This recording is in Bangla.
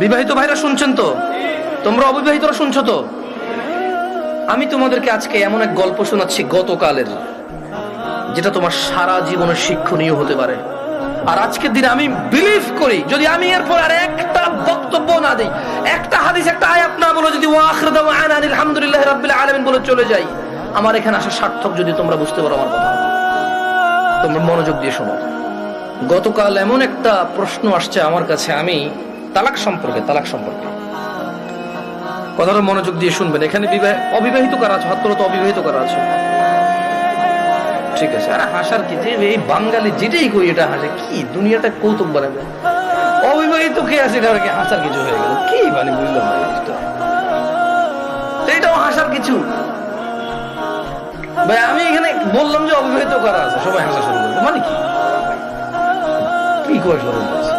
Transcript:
বিবাহিত ভাইরা শুনছেন তো? তোমরা অবিবাহিতরা শুনছো তো? আমি তোমাদেরকে আজকে এমন এক গল্প শোনাচ্ছি গতকালের, যেটা তোমার সারা জীবনের শিক্ষণীয় হতে পারে। আর আজকের দিনে আমি বিলিভ করি, যদি আমি এরপর আর একটা বক্তব্য না দিই, একটা হাদিস, একটা আয়াত না বলে যদি ওয়া আখিরু দাওয়ানা আলহামদুলিল্লাহি রাব্বিল আলামিন বলে চলে যাই, আমার এখানে আসা সার্থক। যদি তোমরা বুঝতে পারো আমার কথা, তোমরা মনোযোগ দিয়ে শোনো। গতকাল এমন একটা প্রশ্ন আসছে আমার কাছে, আমি তালাক সম্পর্কে কথাটা মনোযোগ দিয়ে শুনবেন। এখানে অবিবাহিত কারা আছে? হাত তোলো তো, অবিবাহিত কারা আছে? ঠিক আছে। আর হাসার কি, যে এই বাঙালি যেটাই কই এটা হাসে, কি দুনিয়াটা কৌতুক বানাবে। অবিবাহিত কে আছে, এটা কি হাসার কিছু হয়ে গেল? কি মানে বুঝলাম না এটাও হাসার কিছু। ভাই আমি এখানে বললাম যে অবিবাহিত কারা আছে, সবাই হাসা শুরু করবে, মানে কি কি করে শুরু করছে?